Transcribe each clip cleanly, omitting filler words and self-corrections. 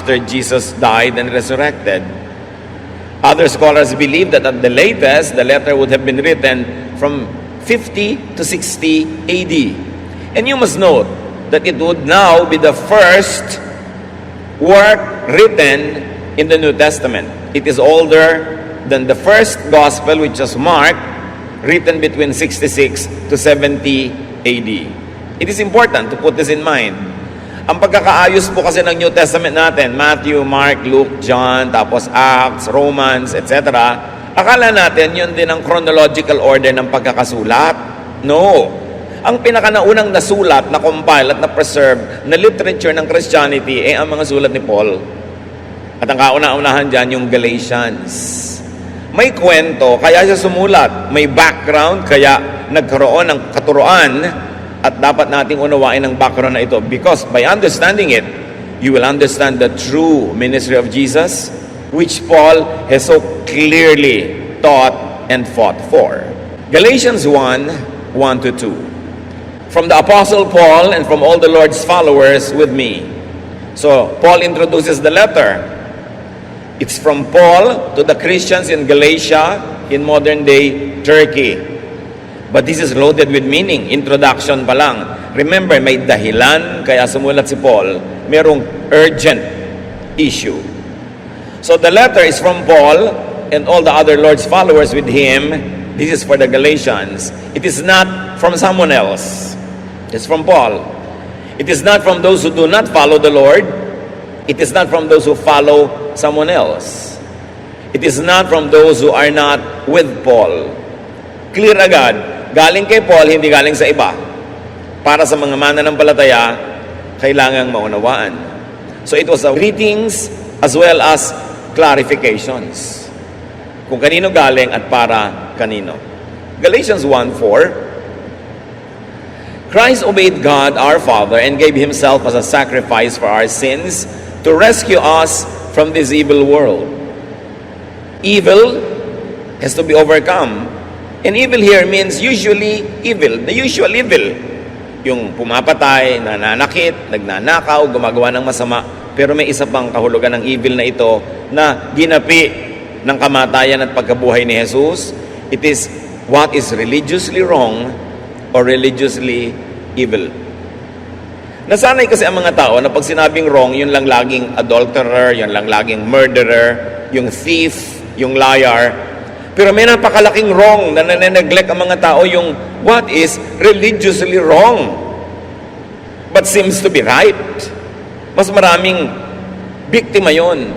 after Jesus died and resurrected. Other scholars believe that at the latest, the letter would have been written from 50 to 60 AD. And you must note that it would now be the first work written in the New Testament. It is older than the first gospel, which was Mark, written between 66 to 70 AD. It is important to put this in mind. Ang pagkakaayos po kasi ng New Testament natin, Matthew, Mark, Luke, John, tapos Acts, Romans, etc., akala natin yun din ang chronological order ng pagkakasulat. No. Ang pinakanaunang nasulat, na-compile at na-preserve na literature ng Christianity ay ang mga sulat ni Paul. At ang kauna-unahan dyan, yung Galatians. May kwento, kaya siya sumulat. May background, kaya nagkaroon ng katuruan. At dapat nating unawain ang background na ito. Because by understanding it, you will understand the true ministry of Jesus, which Paul has so clearly taught and fought for. Galatians 1, 1 to 2. From the Apostle Paul and from all the Lord's followers with me. So, Paul introduces the letter. It's from Paul to the Christians in Galatia, in modern-day Turkey. But this is loaded with meaning. Introduction pa lang. Remember, may dahilan, kaya sumulat si Paul. Merong urgent issue. So the letter is from Paul and all the other Lord's followers with him. This is for the Galatians. It is not from someone else. It's from Paul. It is not from those who do not follow the Lord. It is not from those who follow someone else. It is not from those who are not with Paul. Clear agad. Galing kay Paul, hindi galing sa iba. Para sa mga mananampalataya, kailangang maunawaan. So it was a greetings as well as clarifications. Kung kanino galing at para kanino. Galatians 1:4. Christ obeyed God our Father and gave Himself as a sacrifice for our sins to rescue us from this evil world. Evil has to be overcome. And evil here means usually evil, the usual evil. Yung pumapatay, nananakit, nagnanakaw, gumagawa ng masama. Pero may isa pang kahulugan ng evil na ito na ginapi ng kamatayan at pagkabuhay ni Jesus. It is what is religiously wrong or religiously evil. Nasanay kasi ang mga tao na pag sinabing wrong, yun lang laging adulterer, yun lang laging murderer, yung thief, yung liar. Pero may napakalaking wrong na nane-neglect ang mga tao, yung what is religiously wrong but seems to be right. Mas maraming biktima yon.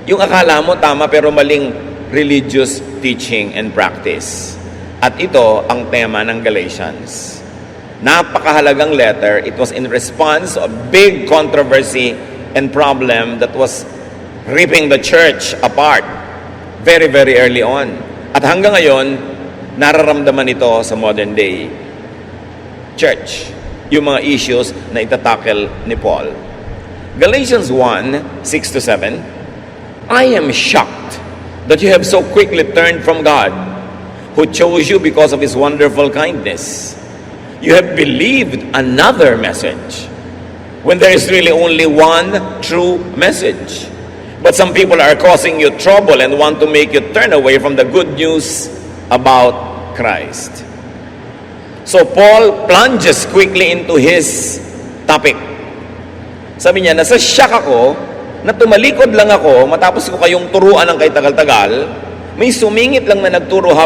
Yung akala mo tama pero maling religious teaching and practice. At ito ang tema ng Galatians. Napakahalagang letter. It was in response to a big controversy and problem that was ripping the church apart very, very early on. At hanggang ngayon, nararamdaman ito sa modern day church, yung mga issues na itatackle ni Paul. Galatians 1, 6 to 7, I am shocked that you have so quickly turned from God, who chose you because of His wonderful kindness. You have believed another message, when there is really only one true message. But some people are causing you trouble and want to make you turn away from the good news about Christ. So Paul plunges quickly into his topic. Sabi niya, nasa shock ako na tumalikod lang ako matapos ko kayong turuan ng kay tagal-tagal. May sumingit lang na nagturo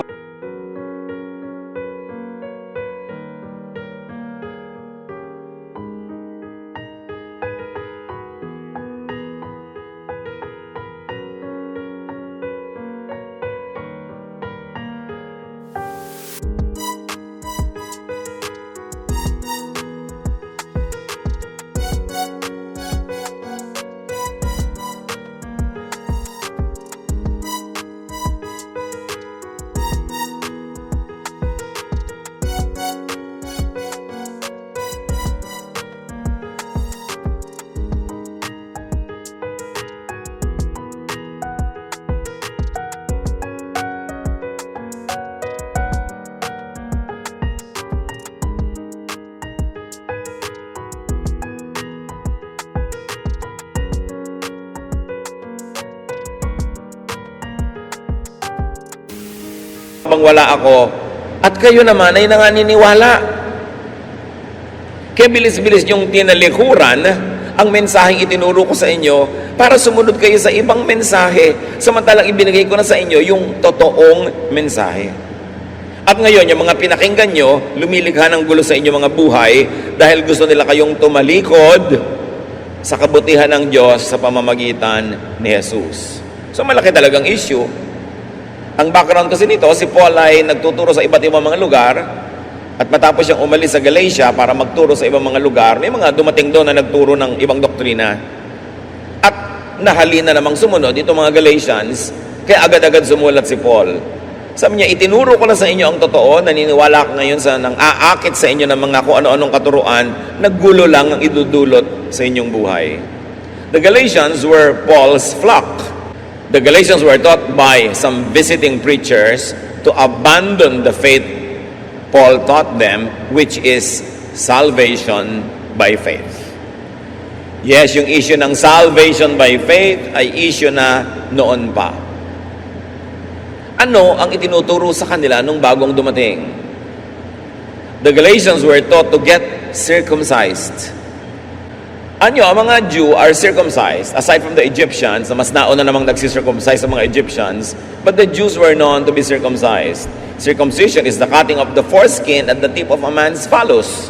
habang wala ako, at kayo naman ay nanganiniwala. Kaya bilis-bilis yung tinalikuran ang mensaheng itinuro ko sa inyo para sumunod kayo sa ibang mensahe, samantalang ibinigay ko na sa inyo yung totoong mensahe. At ngayon, yung mga pinakinggan nyo, lumilikha ng gulo sa inyong mga buhay dahil gusto nila kayong tumalikod sa kabutihan ng Diyos sa pamamagitan ni Jesus. So malaki talagang issue. Ang background kasi nito, si Paul ay nagtuturo sa iba't ibang mga lugar at matapos siyang umalis sa Galatia para magturo sa ibang mga lugar, may mga dumating doon na nagturo ng ibang doktrina. At nahalina namang sumunod itong mga Galatians, kaya agad-agad sumulat si Paul. Sabi niya, itinuro ko na sa inyo ang totoo, naniniwala ka ngayon sa nang aakit sa inyo ng mga kung ano-anong katuruan, naggulo lang ang idudulot sa inyong buhay. The Galatians were Paul's flock. The Galatians were taught by some visiting preachers to abandon the faith Paul taught them, which is salvation by faith. Yes, yung issue ng salvation by faith ay issue na noon pa. Ano ang itinuturo sa kanila nung bagong dumating? The Galatians were taught to get circumcised. Ang mga Jew are circumcised, aside from the Egyptians, na mas nauna namang nagsisircumcise sa mga Egyptians, but the Jews were known to be circumcised. Circumcision is the cutting of the foreskin at the tip of a man's phallus.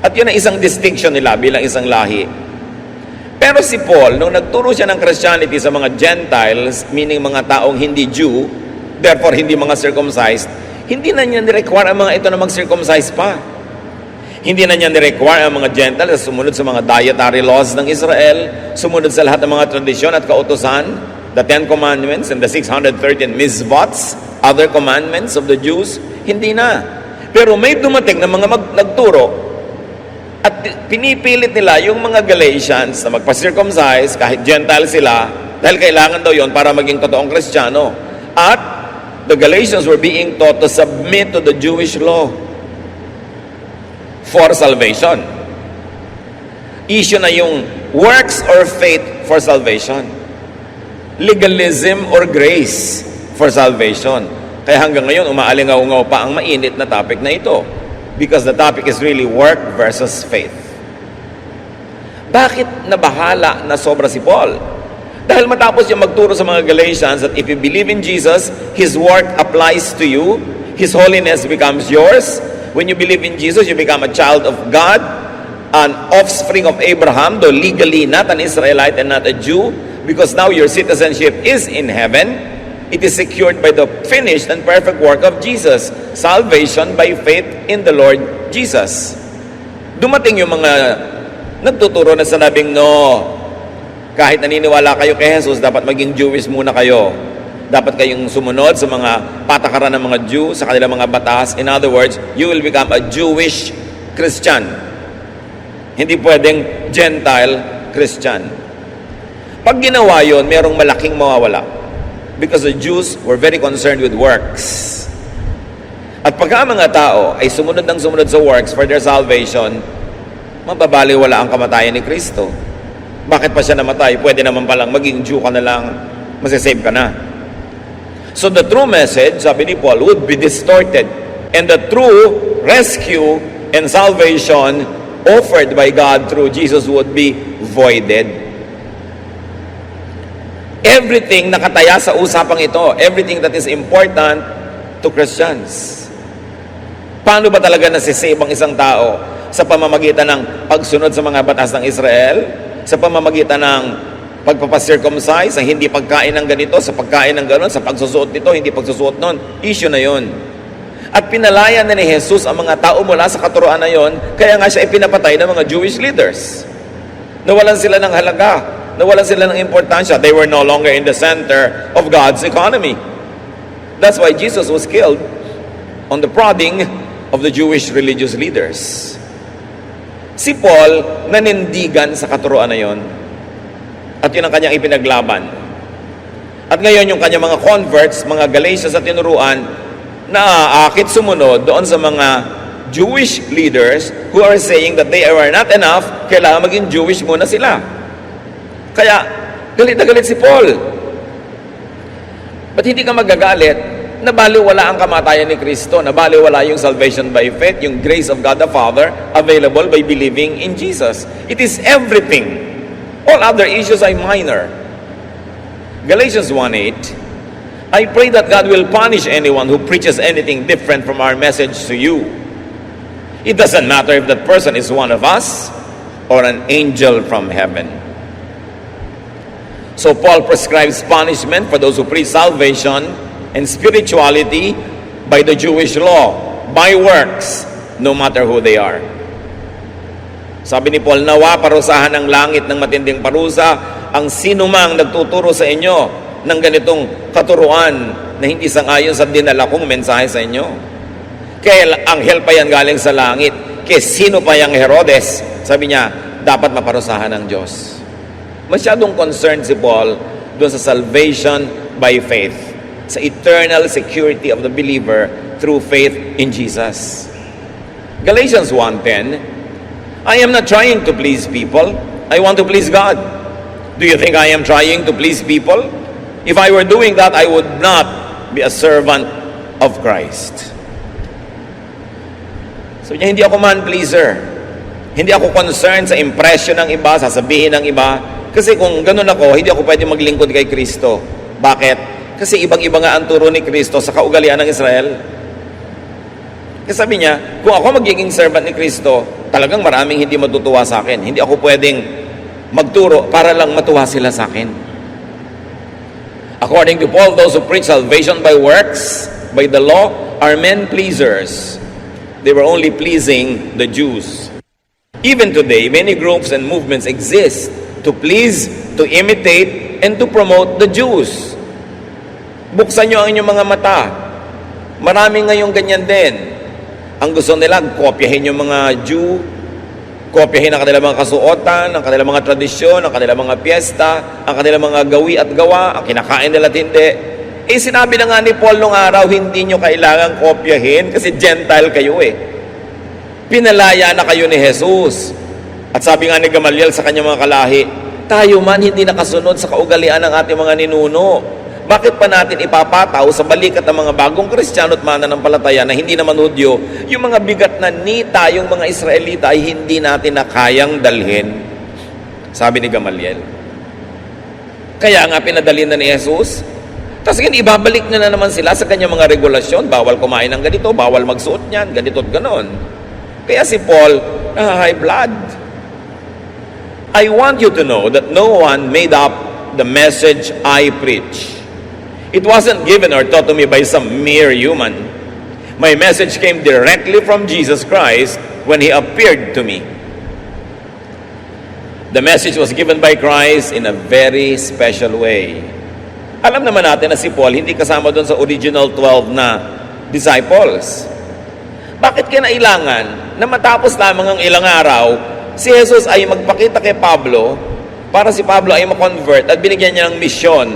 At yun ang isang distinction nila bilang isang lahi. Pero si Paul, nung nagturo siya ng Christianity sa mga Gentiles, meaning mga taong hindi Jew, therefore hindi mga circumcised, hindi na niya ni-require ang mga ito na mag-circumcise pa. Hindi na niya ni-require ang mga Gentiles na sumunod sa mga dietary laws ng Israel, sumunod sa lahat ng mga tradisyon at kautusan, the 10 Commandments and the 613 Mizvots, other commandments of the Jews. Hindi na. Pero may dumating na mga nagturo at pinipilit nila yung mga Galatians na magpa-circumcise kahit Gentile sila dahil kailangan daw yon para maging totoong Kristiyano. At the Galatians were being taught to submit to the Jewish law for salvation. Issue na yung works or faith for salvation. Legalism or grace for salvation. Kaya hanggang ngayon, umaalingaw-ngaw pa ang mainit na topic na ito. Because the topic is really work versus faith. Bakit nabahala na sobra si Paul? Dahil matapos yung magturo sa mga Galatians that if you believe in Jesus, His work applies to you, His holiness becomes yours. When you believe in Jesus, you become a child of God, an offspring of Abraham, though legally not an Israelite and not a Jew, because now your citizenship is in heaven. It is secured by the finished and perfect work of Jesus. Salvation by faith in the Lord Jesus. Dumating yung mga nagtuturo na sinabing, no, kahit naniniwala kayo kay Jesus, dapat maging Jewish muna kayo. Dapat kayong sumunod sa mga patakaran ng mga Jew, sa kanilang mga batas. In other words, you will become a Jewish Christian. Hindi pwedeng Gentile Christian. Pag ginawa yun, merong malaking mawawala. Because the Jews were very concerned with works. At pagka mga tao ay sumunod ng sumunod sa works for their salvation, mababaliwala ang kamatayan ni Kristo. Bakit pa siya namatay? Pwede naman palang maging Jew ka na lang, masisave ka na. So the true message, sabi ni Paul, would be distorted. And the true rescue and salvation offered by God through Jesus would be voided. Everything nakataya sa usapang ito, everything that is important to Christians. Paano ba talaga nasisave ang isang tao? Sa pamamagitan ng pagsunod sa mga batas ng Israel? Sa pamamagitan ng pagpapacircumcise, ang hindi pagkain ng ganito, sa pagkain ng gano'n, sa pagsusuot nito, hindi pagsusuot nun. Issue na yon. At pinalaya na ni Jesus ang mga tao mula sa katuroan na yon, kaya nga siya ipinapatay ng mga Jewish leaders. Nawalan sila ng halaga, nawalan sila ng importansya. They were no longer in the center of God's economy. That's why Jesus was killed on the prodding of the Jewish religious leaders. Si Paul nanindigan sa katuroan na yon. At yun ang kanyang ipinaglaban. At ngayon yung kanyang mga converts, mga Galatians at tinuruan, naaakit sumunod doon sa mga Jewish leaders who are saying that they are not enough, kailangan maging Jewish muna sila. Kaya, galit na galit si Paul. Ba't hindi ka magagalit nabaliwala ang kamatayan ni Kristo, nabaliwala yung salvation by faith, yung grace of God the Father available by believing in Jesus. It is everything. All other issues are minor. Galatians 1:8, I pray that God will punish anyone who preaches anything different from our message to you. It doesn't matter if that person is one of us or an angel from heaven. So Paul prescribes punishment for those who preach salvation and spirituality by the Jewish law, by works, no matter who they are. Sabi ni Paul, nawa parusahan ng langit ng matinding parusa ang sinumang nagtuturo sa inyo ng ganitong katuruan na hindi sangayon sa dinala kong mensahe sa inyo. Kaya anghel pa yan galing sa langit. Kaya sino pa yung Herodes? Sabi niya, dapat maparusahan ng Diyos. Masyadong concerned si Paul doon sa salvation by faith, sa eternal security of the believer through faith in Jesus. Galatians 1:10, I am not trying to please people. I want to please God. Do you think I am trying to please people? If I were doing that, I would not be a servant of Christ. So hindi ako man-pleaser. Hindi ako concerned sa impression ng iba, sasabihin ng iba. Kasi kung ganun ako, hindi ako pwede maglingkod kay Kristo. Bakit? Kasi ibang-iba nga ang turo ni Kristo sa kaugalian ng Israel. Kasi sabi niya, kung ako magiging servant ni Kristo, talagang maraming hindi matutuwa sa akin. Hindi ako pwedeng magturo para lang matuwa sila sa akin. According to Paul, those who preach salvation by works, by the law, are men pleasers. They were only pleasing the Jews. Even today, many groups and movements exist to please, to imitate, and to promote the Jews. Buksan nyo ang inyong mga mata. Marami ngayong ganyan din. Ang gusto nila, kopyahin yung mga Jew, kopyahin ang kanilang mga kasuotan, ang kanilang mga tradisyon, ang kanilang mga piyesta, ang kanilang mga gawi at gawa, ang kinakain nila at hindi. Sinabi na nga ni Paul nung araw, hindi nyo kailangang kopyahin kasi Gentile kayo Pinalaya na kayo ni Jesus. At sabi nga ni Gamaliel sa kanyang mga kalahi, tayo man hindi nakasunod sa kaugalian ng ating mga ninuno. Bakit pa natin ipapataw sa balikat ng mga bagong Kristiyano at mananampalataya na hindi naman Hudyo, yung mga bigat na ni tayong mga Israelita ay hindi natin na kayang dalhin? Sabi ni Gamaliel. Kaya nga pinadalhin na ni Jesus. Tapos ibabalik na naman sila sa kanyang mga regulasyon. Bawal kumain ng ganito, bawal magsuot niyan, ganito at ganon. Kaya si Paul, high blood. I want you to know that no one made up the message I preach. It wasn't given or taught to me by some mere human. My message came directly from Jesus Christ when He appeared to me. The message was given by Christ in a very special way. Alam naman natin na si Paul hindi kasama doon sa original 12 na disciples. Bakit kinailangan na matapos lamang ang ilang araw, si Jesus ay magpakita kay Pablo para si Pablo ay ma-convert at binigyan niya ng misyon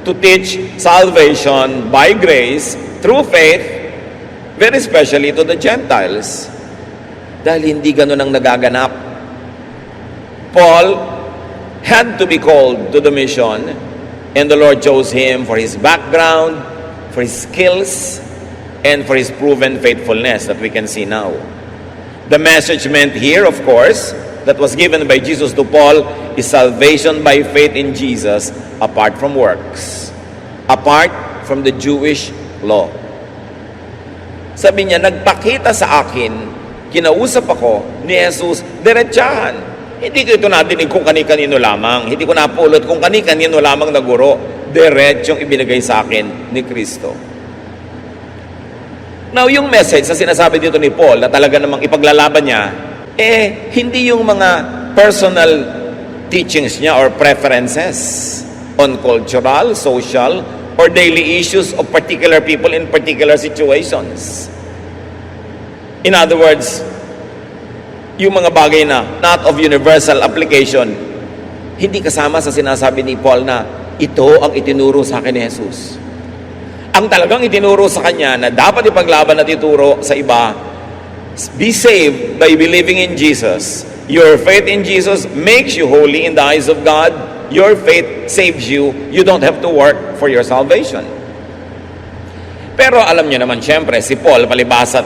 to teach salvation by grace through faith, very especially to the Gentiles. Dahil hindi ganun ang nagaganap. Paul had to be called to the mission, and the Lord chose him for his background, for his skills, and for his proven faithfulness that we can see now. The message meant here, of course, that was given by Jesus to Paul is salvation by faith in Jesus apart from works, apart from the Jewish law. Sabi niya, nagpakita sa akin, kinausap ako ni Jesus, diretsahan. Hindi ko ito nadinig kung kani-kanino lamang. Hindi ko napulot kung kani-kanino lamang na guro. Diretsong ibinigay sa akin ni Kristo. Now, yung message na sinasabi dito ni Paul na talaga namang ipaglalaban niya, hindi yung mga personal teachings niya or preferences on cultural, social, or daily issues of particular people in particular situations. In other words, yung mga bagay na not of universal application, hindi kasama sa sinasabi ni Paul na ito ang itinuro sa akin ni Jesus. Ang talagang itinuro sa kanya na dapat ipaglaban at ituro sa iba, be saved by believing in Jesus. Your faith in Jesus makes you holy in the eyes of God. Your faith saves you. You don't have to work for your salvation. Pero alam nyo naman, syempre, si Paul, palibasat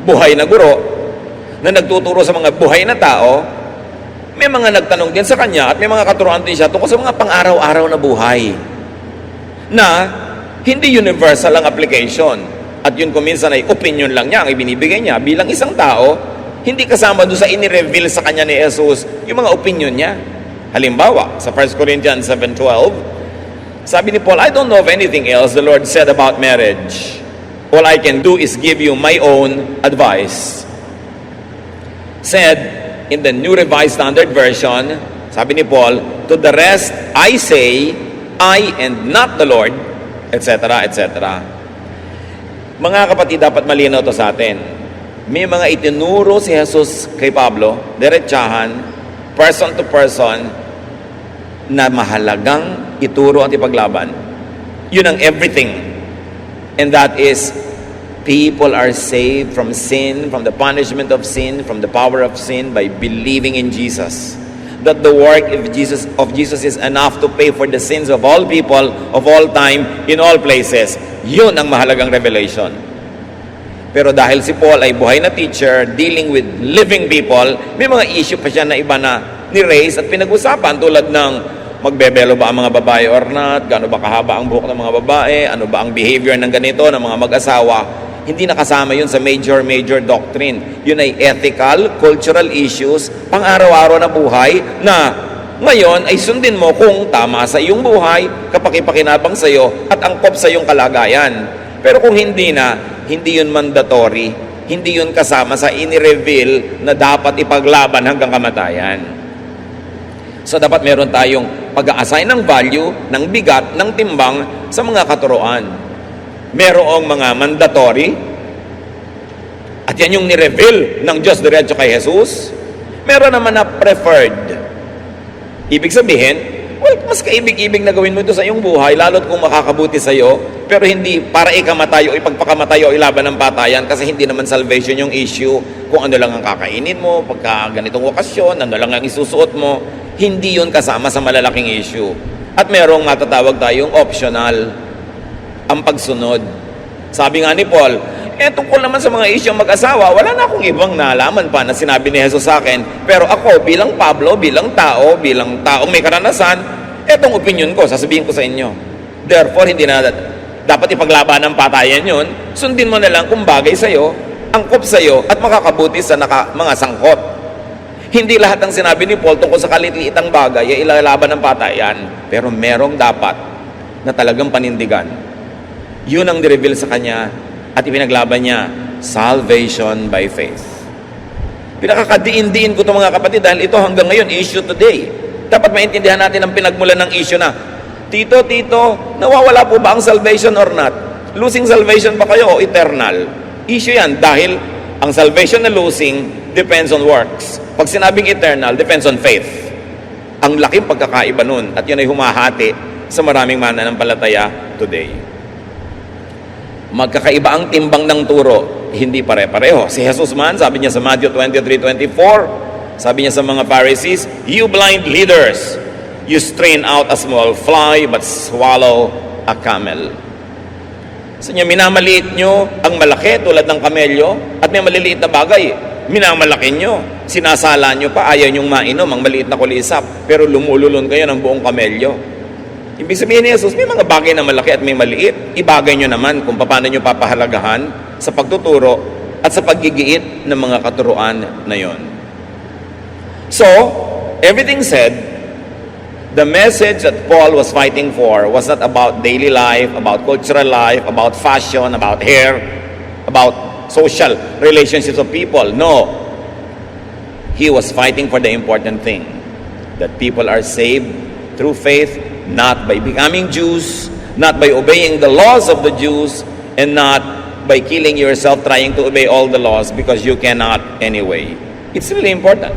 buhay na guro, na nagtuturo sa mga buhay na tao, may mga nagtanong din sa kanya at may mga katuruan din siya tungkol sa mga pang-araw-araw na buhay na hindi universal ang application. At yun kung minsan ay opinion lang niya ang ibinibigay niya bilang isang tao, hindi kasama doon sa inireveal sa kanya ni Jesus yung mga opinion niya. Halimbawa, sa 1 Corinthians 7:12, sabi ni Paul, I don't know of anything else the Lord said about marriage. All I can do is give you my own advice. Said in the New Revised Standard Version, sabi ni Paul, to the rest I say, I and not the Lord, etc., etc. Mga kapatid, dapat malinaw to sa atin. May mga itinuro si Jesus kay Pablo, diretsahan, person to person, na mahalagang ituro at ipaglaban. Yun ang everything. And that is, people are saved from sin, from the punishment of sin, from the power of sin by believing in Jesus. That the work of Jesus is enough to pay for the sins of all people, of all time, in all places. Yun ang mahalagang revelation. Pero dahil si Paul ay buhay na teacher, dealing with living people, may mga issue pa siya na iba na ni-raise at pinag-usapan tulad ng magbebelo ba ang mga babae or not, gaano ba kahaba ang buhok ng mga babae, ano ba ang behavior ng ganito, ng mga mag-asawa. Hindi nakasama yun sa major doctrine. Yun ay ethical, cultural issues, pang-araw-araw na buhay na ngayon ay sundin mo kung tama sa iyong buhay, kapakipakinabang sa iyo at angkop sa iyong kalagayan. Pero kung hindi na, hindi yun mandatory, hindi yun kasama sa ini-reveal na dapat ipaglaban hanggang kamatayan. So dapat meron tayong pag-a-assign ng value, ng bigat, ng timbang sa mga katuruan. Merong mga mandatory, at yan yung ni-reveal ng Diyos diretso kay Jesus. Meron naman na preferred. Ibig sabihin, well, mas kaibig-ibig na gawin mo ito sa iyong buhay, lalo't kung makakabuti sa iyo, pero hindi para ikamatay o ipagpakamatay o ilaban ng patayan, kasi hindi naman salvation yung issue. Kung ano lang ang kakainin mo, pagka ganitong okasyon, ano lang ang isusuot mo, hindi yun kasama sa malalaking issue. At merong matatawag tayong optional, ang pagsunod. Sabi nga ni Paul, tungkol naman sa mga issue mag-asawa, wala na akong ibang nalaman pa na sinabi ni Jesus sa akin. Pero ako, bilang Pablo, bilang taong may karanasan, etong opinion ko, sasabihin ko sa inyo. Therefore, hindi na dapat ipaglaban ng patayan yun. Sundin mo na lang kung bagay sa'yo, angkop sa'yo, at makakabuti sa mga sangkot. Hindi lahat ng sinabi ni Paul tungkol sa kaliliitang bagay ay ilalaban ng patayan. Pero merong dapat na talagang panindigan. Yun ang nireveal sa kanya at ipinaglaban niya, salvation by faith. Pinakakadiin-diin ko ito mga kapatid dahil ito hanggang ngayon issue today. Dapat maintindihan natin ang pinagmulan ng issue na, Tito, nawawala po ba ang salvation or not? Losing salvation ba kayo o eternal? Issue yan dahil ang salvation na losing depends on works. Pag sinabing eternal, depends on faith. Ang laking pagkakaiba nun at yun ay humahati sa maraming mananampalataya today. Magkakaiba ang timbang ng turo, hindi pare-pareho. Si Jesus man, sabi niya sa Matthew 23:24, sabi niya sa mga Pharisees, you blind leaders, you strain out a small fly but swallow a camel. So niya, minamaliit nyo ang malaki tulad ng kamelyo at may maliliit na bagay, minamalaki nyo. Sinasala nyo pa, ayaw nyong mainom ang maliit na kulisap, pero lumululon kayo ng buong kamelyo. Ibig sabihin ni Jesus, may mga bagay na malaki at may maliit. Ibagay nyo naman kung paano nyo papahalagahan sa pagtuturo at sa paggigiit ng mga katuruan na yon. So, everything said, the message that Paul was fighting for was not about daily life, about cultural life, about fashion, about hair, about social relationships of people. No. He was fighting for the important thing, that people are saved through faith, not by becoming Jews, not by obeying the laws of the Jews, and not by killing yourself trying to obey all the laws because you cannot anyway. It's really important.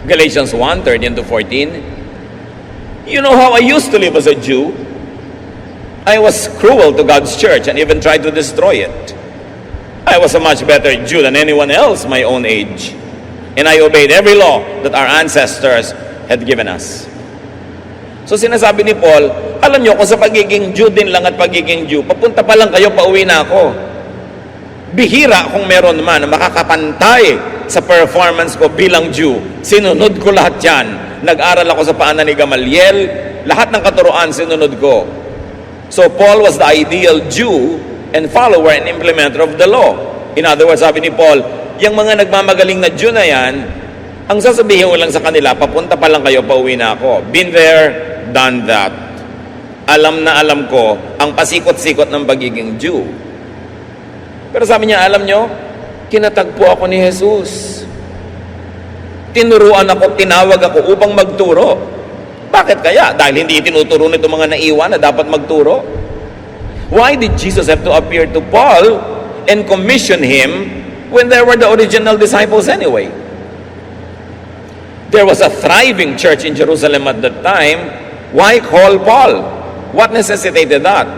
Galatians 1:13-14. You know how I used to live as a Jew? I was cruel to God's church and even tried to destroy it. I was a much better Jew than anyone else my own age, and I obeyed every law that our ancestors had given us. So sinasabi ni Paul, alam nyo, kung sa pagiging Jew din lang at pagiging Jew, papunta pa lang kayo, pauwi na ako. Bihira kung meron man na makakapantay sa performance ko bilang Jew. Sinunod ko lahat yan. Nag-aral ako sa paanan ni Gamaliel, lahat ng katuruan sinunod ko. So Paul was the ideal Jew and follower and implementer of the law. In other words, sabi ni Paul, yung mga nagmamagaling na Jew na yan, ang sasabihin ko lang sa kanila, papunta pa lang kayo, pauwi na ako. Been there, done that. Alam na alam ko ang pasikot-sikot ng pagiging Jew. Pero sabi niya, alam nyo, kinatagpo ako ni Jesus. Tinuruan ako, tinawag ako upang magturo. Bakit kaya? Dahil hindi tinuturo nito mga naiwan na dapat magturo? Why did Jesus have to appear to Paul and commission him when there were the original disciples anyway? There was a thriving church in Jerusalem at that time. Why call Paul? What necessitated that?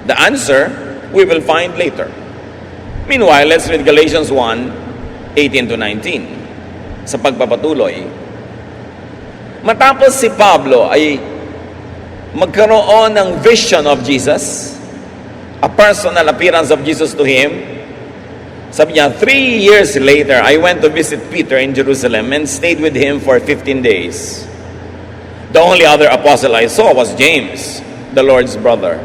The answer we will find later. Meanwhile, let's read Galatians 1:18 to 19. Sa pagpapatuloy, matapos si Pablo ay magkaroon ng vision of Jesus, a personal appearance of Jesus to him, sabi niya, 3 years later, I went to visit Peter in Jerusalem and stayed with him for 15 days. The only other apostle I saw was James, the Lord's brother.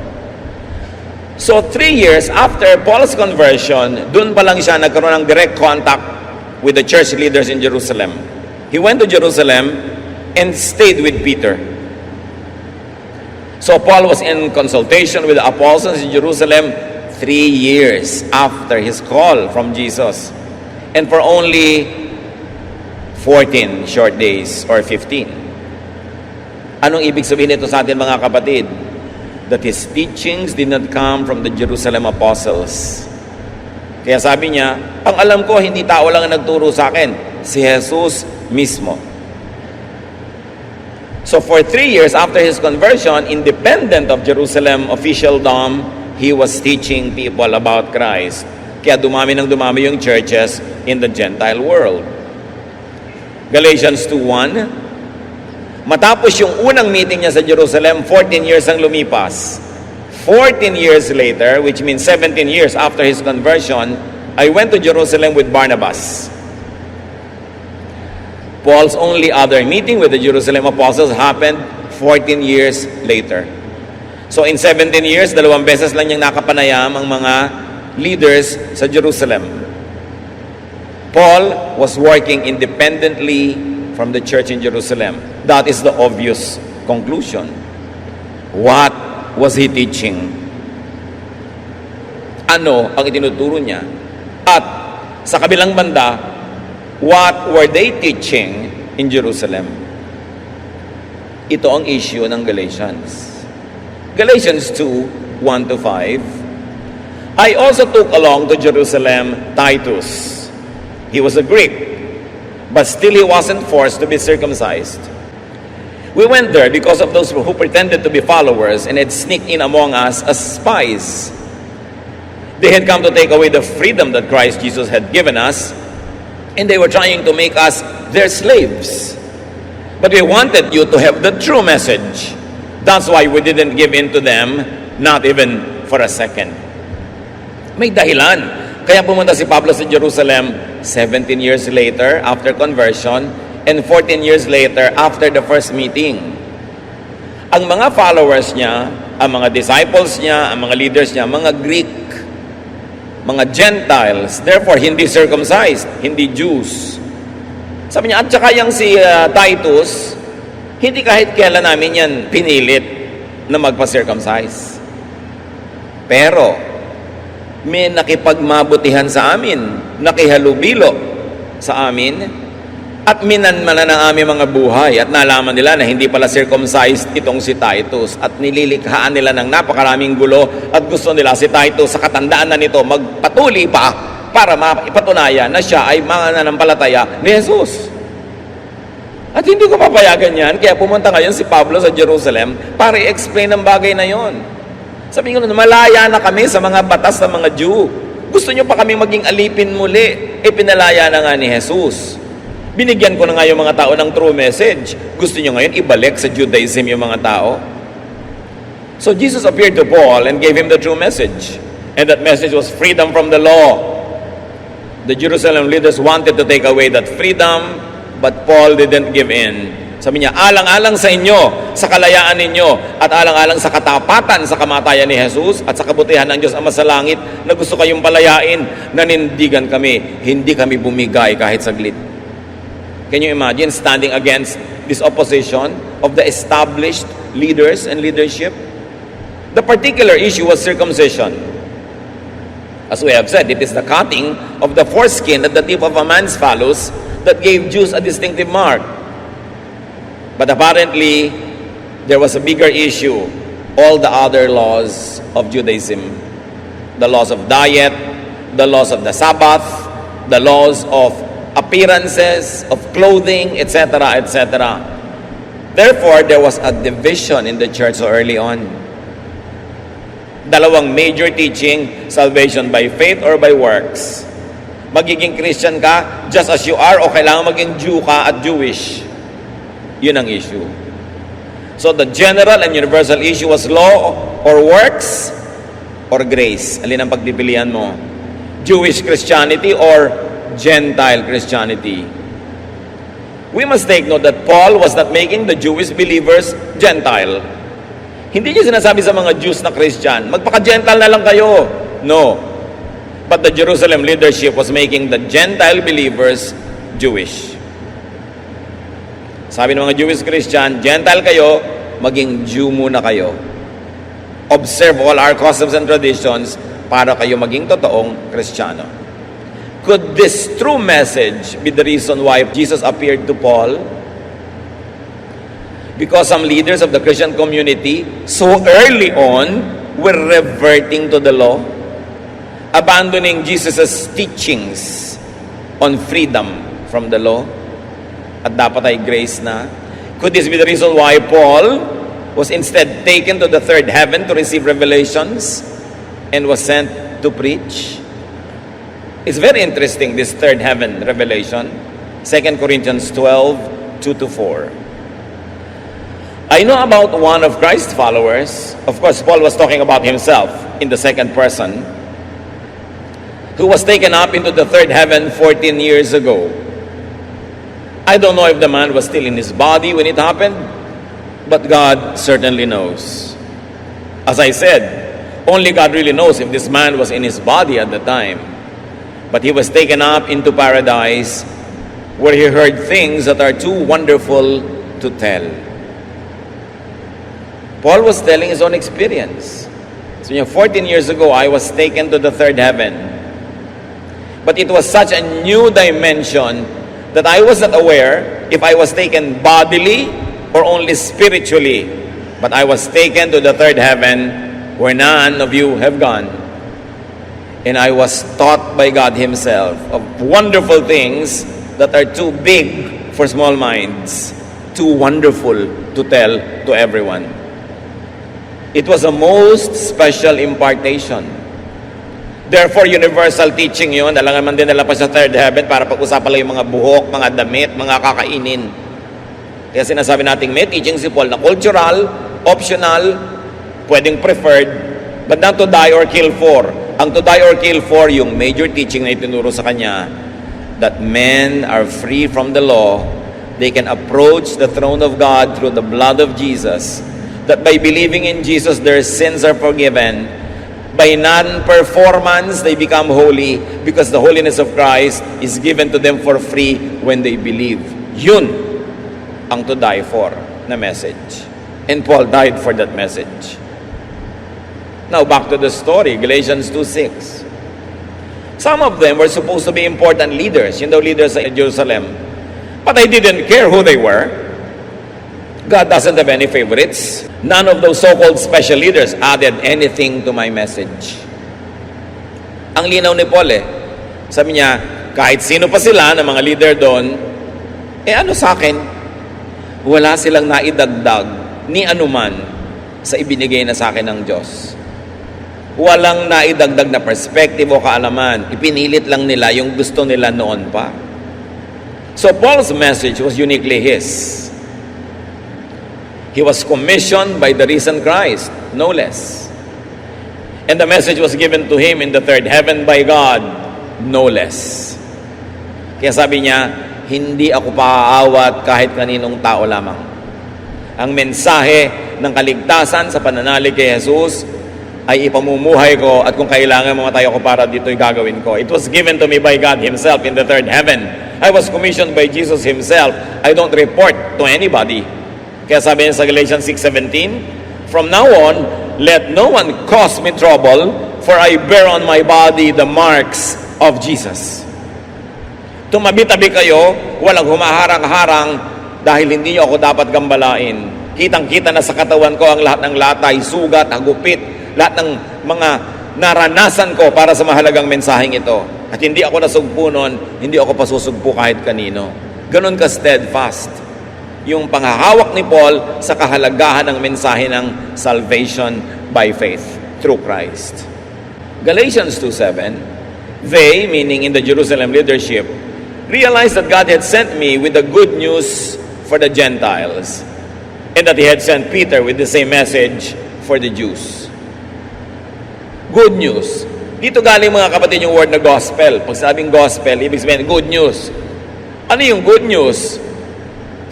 So 3 years after Paul's conversion, dun pa lang siya nagkaroon ng direct contact with the church leaders in Jerusalem. He went to Jerusalem and stayed with Peter. So Paul was in consultation with the apostles in Jerusalem 3 years after his call from Jesus. And for only 14 short days or 15. Anong ibig sabihin nito sa atin mga kapatid? That his teachings did not come from the Jerusalem apostles. Kaya sabi niya, ang alam ko, hindi tao lang ang nagturo sa akin, si Jesus mismo. So for 3 years after his conversion, independent of Jerusalem officialdom, he was teaching people about Christ. Kaya dumami dumami yung churches in the Gentile world. Galatians 2:1. Matapos yung unang meeting niya sa Jerusalem, 14 years ang lumipas. 14 years later, which means 17 years after his conversion, I went to Jerusalem with Barnabas. Paul's only other meeting with the Jerusalem apostles happened 14 years later. So in 17 years, 2 beses lang niyang nakapanayam ang mga leaders sa Jerusalem. Paul was working independently from the church in Jerusalem. That is the obvious conclusion. What was he teaching? Ano ang itinuturo niya? At sa kabilang banda, what were they teaching in Jerusalem? Ito ang issue ng Galatians. Galatians 2:1 to 5. I also took along to Jerusalem Titus. He was a Greek, but still he wasn't forced to be circumcised. We went there because of those who pretended to be followers and had sneaked in among us as spies. They had come to take away the freedom that Christ Jesus had given us, and they were trying to make us their slaves. But we wanted you to have the true message. That's why we didn't give in to them, not even for a second. May dahilan. Kaya pumunta si Pablo sa Jerusalem 17 years later after conversion and 14 years later after the first meeting. Ang mga followers niya, ang mga disciples niya, ang mga leaders niya, mga Greek, mga Gentiles, therefore hindi circumcised, hindi Jews. Sabi niya, at saka yung si Titus, hindi kahit kailan namin yan pinilit na magpa-circumcise. Pero may nakipagmabutihan sa amin, nakihalubilo sa amin, at minanmanan ang aming mga buhay, at nalaman nila na hindi pala circumcised itong si Titus, at nililikhaan nila ng napakaraming gulo, at gusto nila si Titus sa katandaan na nito magpatuli pa para maipatunayan na siya ay mananampalataya ni Jesus. At hindi ko papayagan yan, kaya pumunta ngayon si Pablo sa Jerusalem para i-explain ang bagay na yon. Sabi ko, malaya na kami sa mga batas ng mga Jew. Gusto nyo pa kami maging alipin muli. Pinalaya na nga ni Jesus. Binigyan ko na nga yung mga tao ng true message. Gusto nyo ngayon ibalik sa Judaism yung mga tao? So Jesus appeared to Paul and gave him the true message. And that message was freedom from the law. The Jerusalem leaders wanted to take away that freedom, but Paul didn't give in. Sabi niya, alang-alang sa inyo, sa kalayaan ninyo, at alang-alang sa katapatan sa kamatayan ni Jesus, at sa kabutihan ng Diyos Ama sa langit, na gusto kayong palayain, nanindigan kami, hindi kami bumigay kahit saglit. Can you imagine standing against this opposition of the established leaders and leadership? The particular issue was circumcision. As we have said, it is the cutting of the foreskin at the tip of a man's phallus that gave Jews a distinctive mark. But apparently, there was a bigger issue. All the other laws of Judaism. The laws of diet, the laws of the Sabbath, the laws of appearances, of clothing, etc., etc. Therefore, there was a division in the church so early on. Dalawang major teaching, salvation by faith or by works. Magiging Christian ka just as you are o kailangan maging Jew ka at Jewish. Yun ang issue. So the general and universal issue was law or works or grace. Alin ang pagpipilian mo? Jewish Christianity or Gentile Christianity? We must take note that Paul was not making the Jewish believers Gentile. Hindi niya sinasabi sa mga Jews na Christian, magpaka-Gentile na lang kayo. No. But the Jerusalem leadership was making the Gentile believers Jewish. Sabi ng mga Jewish Christian, Gentile kayo, maging Jew muna kayo. Observe all our customs and traditions para kayo maging totoong Kristiyano. Could this true message be the reason why Jesus appeared to Paul? Because some leaders of the Christian community so early on were reverting to the law, abandoning Jesus' teachings on freedom from the law, at dapat ay grace na. Could this be the reason why Paul was instead taken to the third heaven to receive revelations and was sent to preach? It's very interesting, this third heaven revelation. 2 Corinthians 12, 2-4. I know about one of Christ's followers. Of course, Paul was talking about himself in the second person, who was taken up into the third heaven 14 years ago. I don't know if the man was still in his body when it happened, but God certainly knows. As I said, only God really knows if this man was in his body at the time. But he was taken up into paradise, where he heard things that are too wonderful to tell. Paul was telling his own experience. So, 14 years ago, I was taken to the third heaven. But it was such a new dimension that I was not aware if I was taken bodily or only spiritually. But I was taken to the third heaven where none of you have gone. And I was taught by God Himself of wonderful things that are too big for small minds, too wonderful to tell to everyone. It was a most special impartation. Therefore, universal teaching yun. Alangan man din nila pa sa third heaven para pag-usapan lang yung mga buhok, mga damit, mga kakainin. Kaya sinasabi natin, may teaching si Paul na cultural, optional, pwedeng preferred, but not to die or kill for. Ang to die or kill for, yung major teaching na itinuro sa kanya, that men are free from the law, they can approach the throne of God through the blood of Jesus, that by believing in Jesus, their sins are forgiven. By non-performance, they become holy because the holiness of Christ is given to them for free when they believe. Yun ang to die for na message. And Paul died for that message. Now, back to the story, Galatians 2:6. Some of them were supposed to be important leaders, yun daw leaders sa Jerusalem. But I didn't care who they were. God doesn't have any favorites. None of those so-called special leaders added anything to my message. Ang linaw ni Paul sabi niya, kahit sino pa sila ng mga leader doon, ano sa akin? Wala silang naidagdag ni anuman sa ibinigay na sa akin ng Diyos. Walang naidagdag na perspective o kaalaman. Ipinilit lang nila yung gusto nila noon pa. So Paul's message was uniquely his. He was commissioned by the risen Christ, no less. And the message was given to him in the third heaven by God, no less. Kaya sabi niya, hindi ako paaawat kahit kaninong tao lamang. Ang mensahe ng kaligtasan sa pananalig kay Jesus ay ipamumuhay ko, at kung kailangan mamatay ako para dito'y gagawin ko. It was given to me by God Himself in the third heaven. I was commissioned by Jesus Himself. I don't report to anybody. Kaya sabi niya sa Galatians 6:17, from now on, let no one cause me trouble, for I bear on my body the marks of Jesus. Tumabi-tabi kayo, walang humaharang-harang, dahil hindi niyo ako dapat gambalain. Kitang-kita na sa katawan ko ang lahat ng latay, sugat, hagupit, lahat ng mga naranasan ko para sa mahalagang mensaheng ito. At hindi ako nasugpo nun, hindi ako pasusugpo kahit kanino. Ganon ka steadfast yung panghahawak ni Paul sa kahalagahan ng mensahe ng salvation by faith through Christ. Galatians 2:7, they, meaning in the Jerusalem leadership, realized that God had sent me with the good news for the Gentiles, and that He had sent Peter with the same message for the Jews. Good news. Dito galing mga kapatid yung word na gospel. Pag sabing gospel, ibig sabihin good news. Ano yung good news?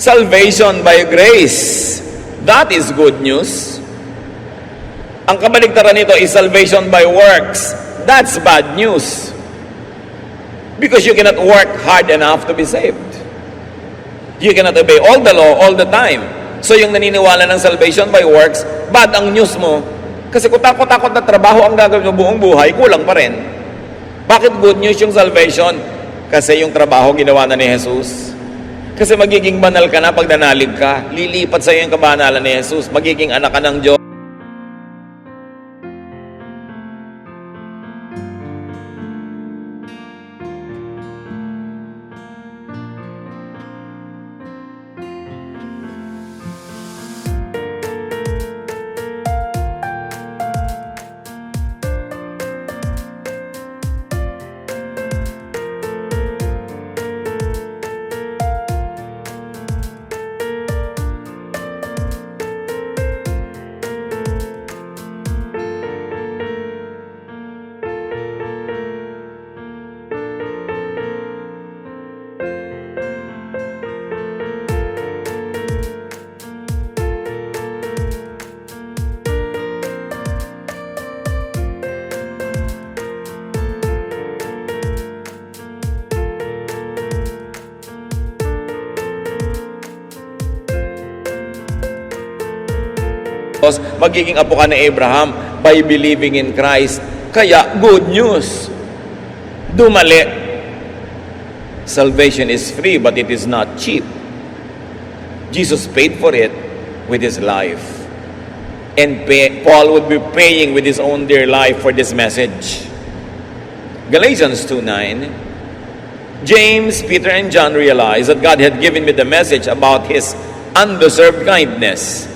Salvation by grace. That is good news. Ang kabaligtaran nito is salvation by works. That's bad news. Because you cannot work hard enough to be saved. You cannot obey all the law all the time. So yung naniniwala ng salvation by works, bad ang news mo. Kasi kung takot-takot na trabaho ang gagawin mo buong buhay, kulang pa rin. Bakit good news yung salvation? Kasi yung trabaho ginawa na ni Jesus. Kasi magiging banal ka na pag nanalig ka. Lilipat sa iyo yung kabanalan ni Jesus. Magiging anak ka ng Diyos. Magiging apo ka ni Abraham by believing in Christ. Kaya, good news. Dumali. Salvation is free, but it is not cheap. Jesus paid for it with His life. And Paul would be paying with his own dear life for this message. Galatians 2:9, James, Peter, and John realized that God had given me the message about His undeserved kindness.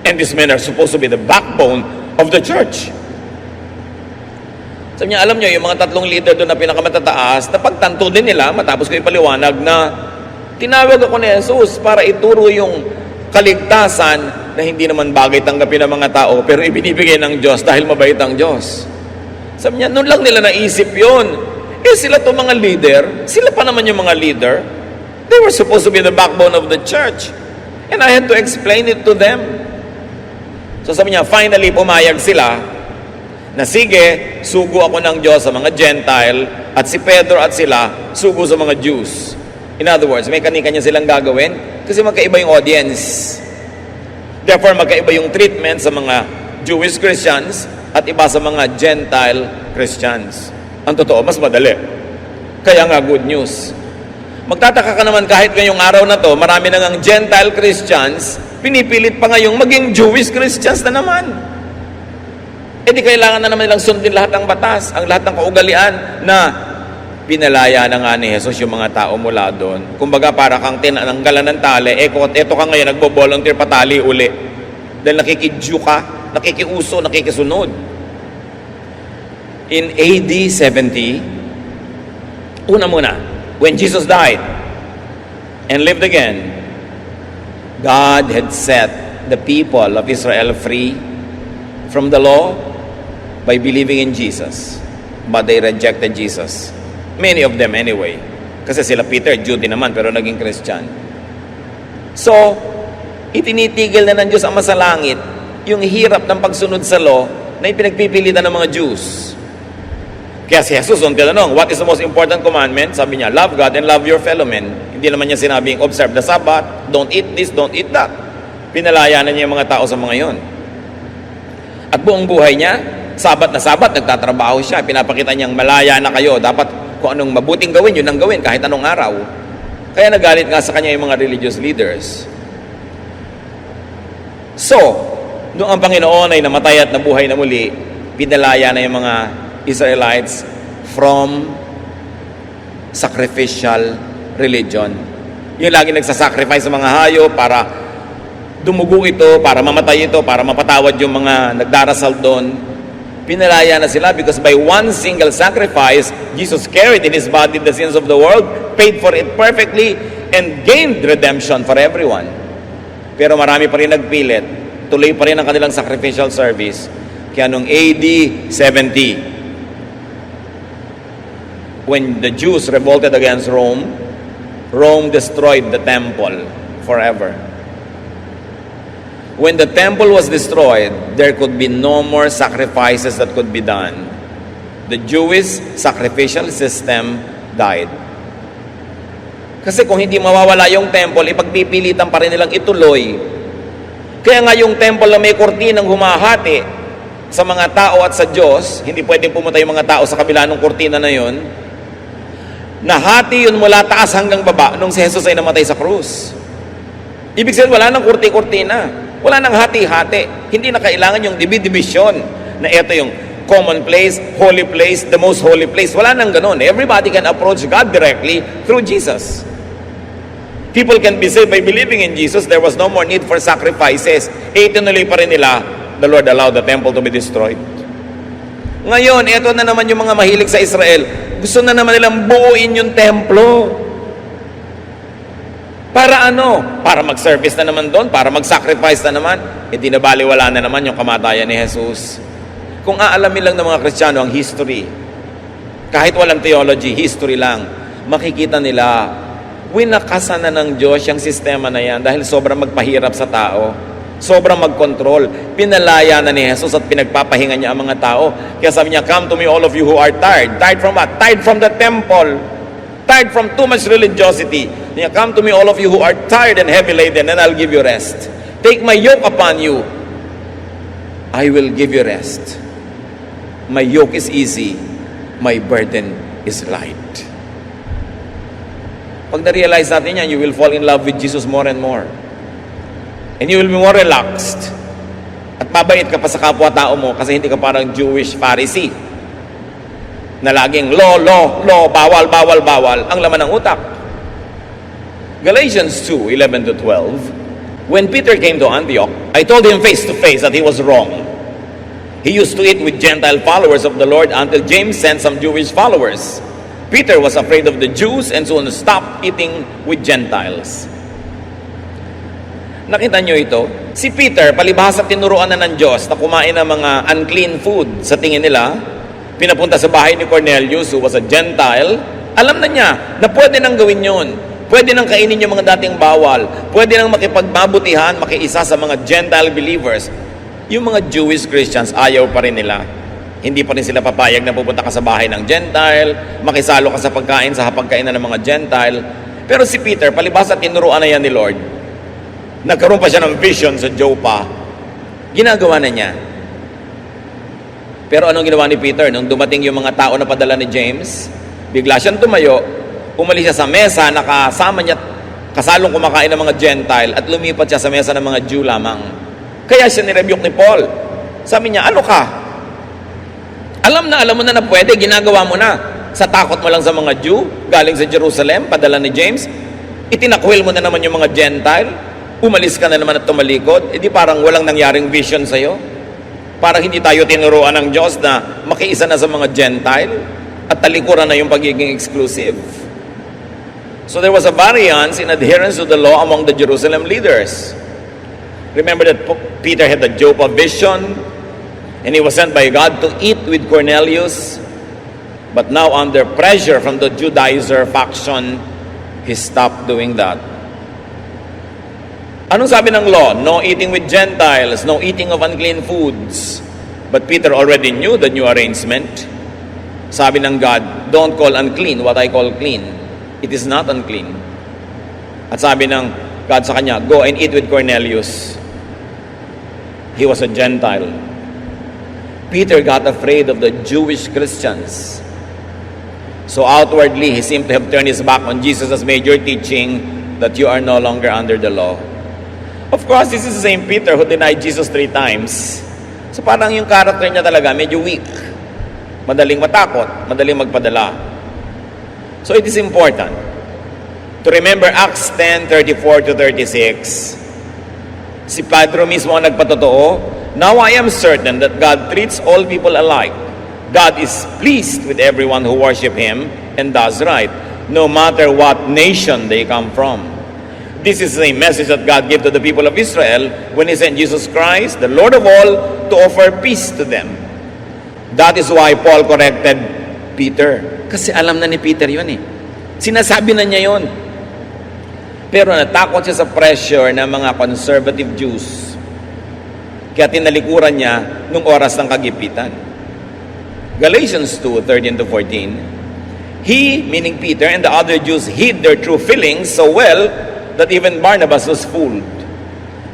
And these men are supposed to be the backbone of the church. Sabi niya, alam niyo, yung mga tatlong leader doon na pinakamatataas, napagtanto din nila, matapos ko ipaliwanag na tinawag ako ni Jesus para ituro yung kaligtasan na hindi naman bagay tanggapin ng mga tao, pero ibinibigay ng Diyos dahil mabait ang Diyos. Sabi niya, noon lang nila naisip yun. Sila to mga leader, sila pa naman yung mga leader. They were supposed to be the backbone of the church. And I had to explain it to them. So sabi niya, finally pumayag sila na sige, sugo ako ng Diyos sa mga Gentile, at si Pedro at sila sugo sa mga Jews. In other words, may kanya-kanya silang gagawin kasi magkaiba yung audience. Therefore, magkaiba yung treatment sa mga Jewish Christians at iba sa mga Gentile Christians. Ang totoo, mas madali. Kaya nga, good news. Magtataka ka naman kahit ngayong araw na to, marami na ngang Gentile Christians, pinipilit pa ngayong maging Jewish Christians na naman. Di kailangan na naman nilang sundin lahat ng batas, ang lahat ng kaugalian na pinalaya na nga ni Jesus yung mga tao mula doon. Kumbaga para kang tinanggalan ng tali, eto ka ngayon, nagbo-volunteer patali uli. Dahil nakikidyo ka, nakikiuso, nakikisunod. In AD 70, una muna, when Jesus died, and lived again, God had set the people of Israel free from the law by believing in Jesus. But they rejected Jesus. Many of them anyway. Kasi sila Peter, Jew din naman, pero naging Christian. So, itinitigil na ng Diyos Ama sa langit yung hirap ng pagsunod sa law na ipinagpipilitan ng mga Jews. Kaya si Jesus, nung tinanong, what is the most important commandment? Sabi niya, love God and love your fellow men. Hindi naman niya sinabing, observe the Sabbath, don't eat this, don't eat that. Pinalaya na niya yung mga tao sa mga yon. At buong buhay niya, Sabat na Sabat, nagtatrabaho siya. Pinapakita niyang malaya na kayo. Dapat kung anong mabuting gawin, yun ang gawin kahit anong araw. Kaya nagalit nga sa kanya yung mga religious leaders. So, noong ang Panginoon ay namatay at nabuhay na muli, pinalaya na yung mga Israelites from sacrificial religion. Yung lagi nagsasacrifice sa mga hayop para dumugo ito, para mamatay ito, para mapatawad yung mga nagdarasal doon. Pinalaya na sila because by one single sacrifice, Jesus carried in His body the sins of the world, paid for it perfectly, and gained redemption for everyone. Pero marami pa rin nagpilit. Tuloy pa rin ang kanilang sacrificial service. Kaya noong AD 70, when the Jews revolted against Rome, Rome destroyed the temple forever. When the temple was destroyed, there could be no more sacrifices that could be done. The Jewish sacrificial system died. Kasi kung hindi mawawala yung temple, ipagpipilitan pa rin nilang ituloy. Kaya nga yung temple na may kortinang humahati sa mga tao at sa Diyos, hindi pwedeng pumunta yung mga tao sa kabila ng kortina na yun, nahati yun mula taas hanggang baba nung si Jesus ay namatay sa krus. Ibig sabihin, wala nang kurti-kurtina. Wala nang hati-hati. Hindi na kailangan yung division na ito yung common place, holy place, the most holy place. Wala nang ganun. Everybody can approach God directly through Jesus. People can be saved by believing in Jesus. There was no more need for sacrifices. Itinuloy pa rin nila, the Lord allowed the temple to be destroyed. Ngayon, ito na naman yung mga mahilig sa Israel. Gusto na naman nilang buuin yung templo. Para ano? Para mag-service na naman doon, para mag-sacrifice na naman. Hindi na baliwala na naman yung kamatayan ni Jesus. Kung aalamin lang ng mga Kristiyano ang history, kahit walang theology, history lang, makikita nila, winakasan na ng Diyos yung sistema na yan dahil sobrang magpahirap sa tao, sobrang mag-control. Pinalaya na ni Jesus at pinagpapahinga niya ang mga tao. Kaya sabi niya, come to me all of you who are tired. Tired from what? Tired from the temple. Tired from too much religiosity. Come to me all of you who are tired and heavy laden, and I'll give you rest. Take my yoke upon you. I will give you rest. My yoke is easy. My burden is light. Pag na-realize natin yan, you will fall in love with Jesus more and more. And you will be more relaxed. At mabait ka pa sa kapwa-tao mo kasi hindi ka parang Jewish Pharisee na laging law, bawal, ang laman ng utak. Galatians 2:11-12. When Peter came to Antioch, I told him face to face that he was wrong. He used to eat with Gentile followers of the Lord until James sent some Jewish followers. Peter was afraid of the Jews and soon stopped eating with Gentiles. Nakita nyo ito? Si Peter, palibhasa tinuruan na ng Diyos na kumain ng mga unclean food sa tingin nila, pinapunta sa bahay ni Cornelius, who was a Gentile, alam na niya na pwede nang gawin yun. Pwede nang kainin yung mga dating bawal. Pwede nang makipagmabutihan, makiisa sa mga Gentile believers. Yung mga Jewish Christians, ayaw pa rin nila. Hindi pa rin sila papayag na pupunta ka sa bahay ng Gentile, makisalo ka sa pagkain, sa hapagkainan ng mga Gentile. Pero si Peter, palibhasa tinuruan na yan ni Lord. Nagkaroon pa siya ng vision sa Joppa. Ginagawa na niya. Pero anong ginawa ni Peter? Nung dumating yung mga tao na padala ni James, bigla siyang tumayo, umalis siya sa mesa, nakasama niya, kasalong kumakain ng mga Gentile, at lumipat siya sa mesa ng mga Jew lamang. Kaya siya nirebuke ni Paul. Sabi niya, ano ka? Alam mo na pwede, ginagawa mo na. Sa takot mo lang sa mga Jew, galing sa Jerusalem, padala ni James, itinakwil mo na naman yung mga Gentile, umalis ka na naman at tumalikod, edi parang walang nangyaring vision sa'yo. Parang hindi tayo tinuruan ng Diyos na makiisa na sa mga Gentile at talikuran na yung pagiging exclusive. So there was a variance in adherence to the law among the Jerusalem leaders. Remember that Peter had the Joppa vision, and he was sent by God to eat with Cornelius. But now under pressure from the Judaizer faction, he stopped doing that. Anong sabi ng law? No eating with Gentiles, no eating of unclean foods. But Peter already knew the new arrangement. Sabi ng God, don't call unclean what I call clean. It is not unclean. At sabi ng God sa kanya, go and eat with Cornelius. He was a Gentile. Peter got afraid of the Jewish Christians. So outwardly, he seemed to have turned his back on Jesus' major teaching that you are no longer under the law. Of course, this is the same Peter who denied Jesus 3 times. So parang yung character niya talaga medyo weak. Madaling matakot, madaling magpadala. So it is important to remember Acts 10:34-36. Si Pedro mismo ang nagpatotoo, now I am certain that God treats all people alike. God is pleased with everyone who worship Him and does right, no matter what nation they come from. This is the message that God gave to the people of Israel when He sent Jesus Christ, the Lord of all, to offer peace to them. That is why Paul corrected Peter. Kasi alam na ni Peter yun eh. Sinasabi na niya yun. Pero natakot siya sa pressure ng mga conservative Jews. Kaya tinalikuran niya nung oras ng kagipitan. Galatians 2:13-14. He, meaning Peter, and the other Jews hid their true feelings so well that even Barnabas was fooled.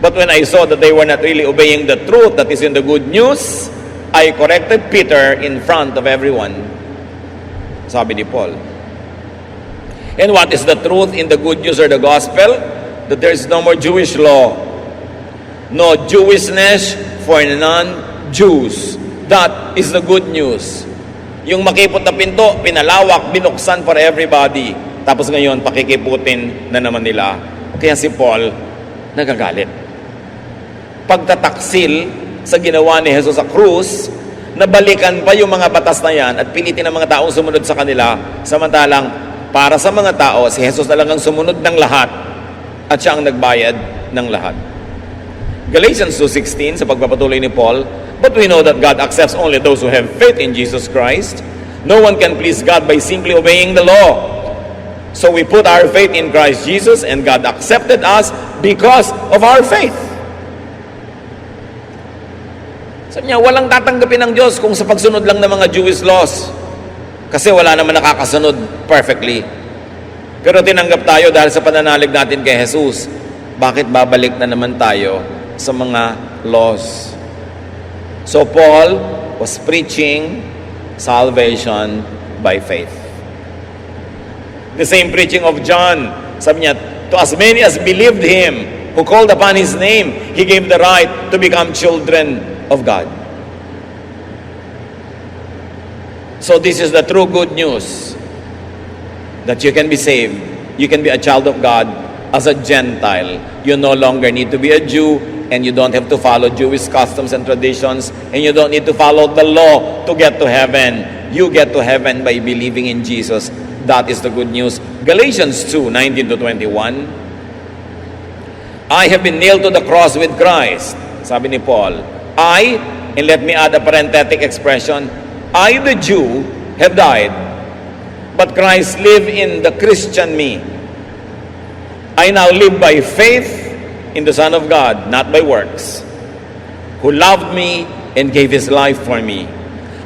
But when I saw that they were not really obeying the truth that is in the good news, I corrected Peter in front of everyone. Sabi ni Paul. And what is the truth in the good news or the gospel? That there is no more Jewish law. No Jewishness for non-Jews. That is the good news. Yung makipot na pinto, pinalawak, binuksan for everybody. Tapos ngayon, pakikiputin na naman nila. Kaya si Paul, nagagalit. Pagtataksil sa ginawa ni Jesus sa krus, nabalikan pa yung mga batas na yan at pilitin ng mga taong sumunod sa kanila, samantalang para sa mga tao, si Jesus talagang sumunod ng lahat at siya ang nagbayad ng lahat. Galatians 2:16, sa pagpapatuloy ni Paul, but we know that God accepts only those who have faith in Jesus Christ. No one can please God by simply obeying the law. So we put our faith in Christ Jesus and God accepted us because of our faith. Sabi niya, walang tatanggapin ng Diyos kung sa pagsunod lang ng mga Jewish laws. Kasi wala naman nakakasunod perfectly. Pero tinanggap tayo dahil sa pananalig natin kay Jesus. Bakit babalik na naman tayo sa mga laws? So Paul was preaching salvation by faith. The same preaching of John. Sabi niya, to as many as believed Him, who called upon His name, He gave the right to become children of God. So this is the true good news. That you can be saved. You can be a child of God as a Gentile. You no longer need to be a Jew, and you don't have to follow Jewish customs and traditions, and you don't need to follow the law to get to heaven. You get to heaven by believing in Jesus. That is the good news. Galatians 2:19-21. I have been nailed to the cross with Christ. Sabi ni Paul. I, and let me add a parenthetic expression, I, the Jew, have died, but Christ live in the Christian me. I now live by faith in the Son of God, not by works, who loved me and gave His life for me.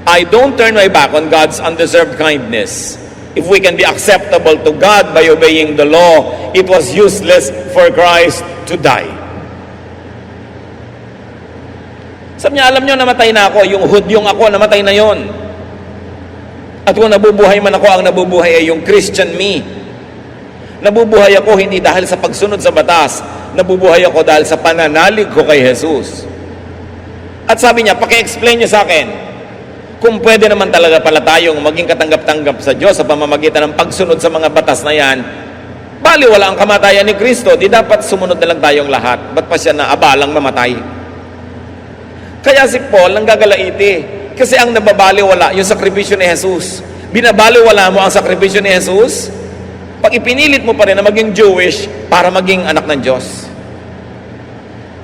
I don't turn my back on God's undeserved kindness. If we can be acceptable to God by obeying the law, it was useless for Christ to die. Sabi niya, alam niyo, namatay na ako. Yung Hudyong ako, namatay na yon. At kung nabubuhay man ako, ang nabubuhay ay yung Christian me. Nabubuhay ako hindi dahil sa pagsunod sa batas. Nabubuhay ako dahil sa pananalig ko kay Jesus. At sabi niya, paki-explain niyo sa akin, kung pwede naman talaga pala tayong maging katanggap-tanggap sa Diyos sa pamamagitan ng pagsunod sa mga batas na yan, bali wala ang kamatayan ni Kristo, di dapat sumunod na lang tayong lahat. Ba't pa siya na abalang mamatay? Kaya si Paul nang gagalaiti, kasi ang nababaliwala yung sakripisyo ni Jesus. Binabaliwala mo ang sakripisyo ni Jesus, Pag ipinilit mo pa rin na maging Jewish para maging anak ng Diyos.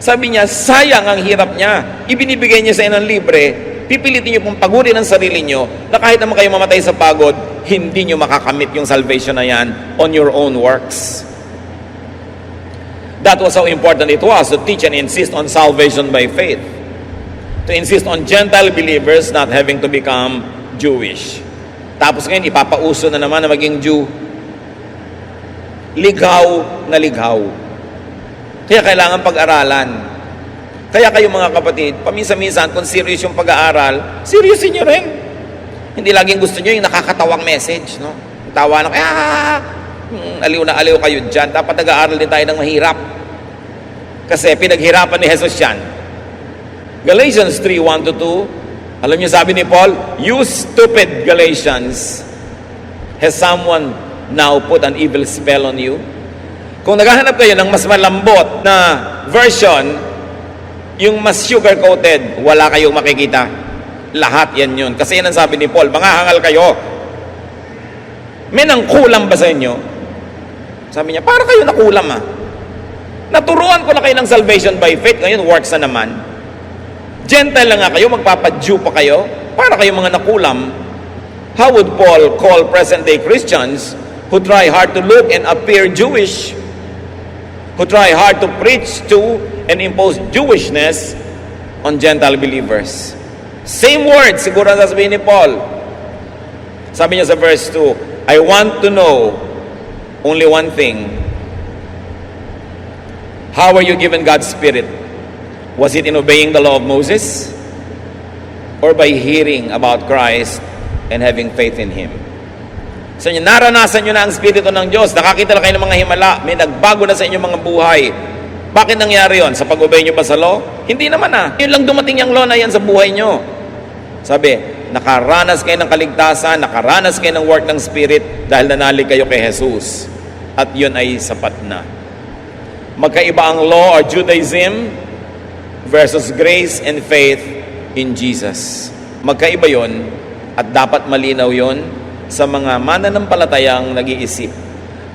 Sabi niya, sayang ang hirap niya. Ibinibigay niya sa inyo ng libre, pipilitin niyo pong pagurin ang sarili niyo na kahit naman kayo mamatay sa pagod, hindi niyo makakamit yung salvation na yan on your own works. That was how important it was to teach and insist on salvation by faith. To insist on Gentile believers not having to become Jewish. Tapos ngayon, ipapauso na naman na maging Jew. Ligaw na ligaw. Kaya kailangan pag-aralan. Kaya kayo mga kapatid, paminsan-minsan, kung serious yung pag-aaral, seriously nyo rin. Hindi laging gusto nyo yung nakakatawang message, no? Tawa na, aliw na aliw kayo dyan. Dapat nag-aaral din tayo ng mahirap. Kasi pinaghirapan ni Jesus yan. Galatians 3:1-2, alam niyo sabi ni Paul, "You stupid Galatians, has someone now put an evil spell on you?" Kung naghahanap kayo ng mas malambot na version, yung mas sugar-coated, wala kayong makikita. Lahat yan yun. Kasi yan ang sabi ni Paul, mangahangal kayo. May nangkulam ba sa inyo? Sabi niya, para kayo nakulam Naturuan ko na kayo ng salvation by faith, ngayon works na naman. Gentile lang nga kayo, magpapa-Jew pa kayo, para kayo mga nakulam. How would Paul call present-day Christians who try hard to look and appear Jewish, who try hard to preach to and impose Jewishness on Gentile believers? Same word, siguro ang sasabihin ni Paul. Sabi niya sa verse 2, I want to know only one thing. How are you given God's Spirit? Was it in obeying the law of Moses? Or by hearing about Christ and having faith in Him? So naranasan nyo na ang Espiritu ng Diyos, nakakita na kayo ng mga himala, may nagbago na sa inyong mga buhay. Bakit nangyari yon? Sa pag-obey nyo ba sa law? Hindi naman Yun lang dumating yung law na yan sa buhay nyo. Sabi, nakaranas kayo ng kaligtasan, nakaranas kayo ng work ng Spirit dahil nanalig kayo kay Jesus. At yun ay sapat na. Magkaiba ang law or Judaism versus grace and faith in Jesus. Magkaiba yon at dapat malinaw yon sa mga mananampalatayang nag-iisip.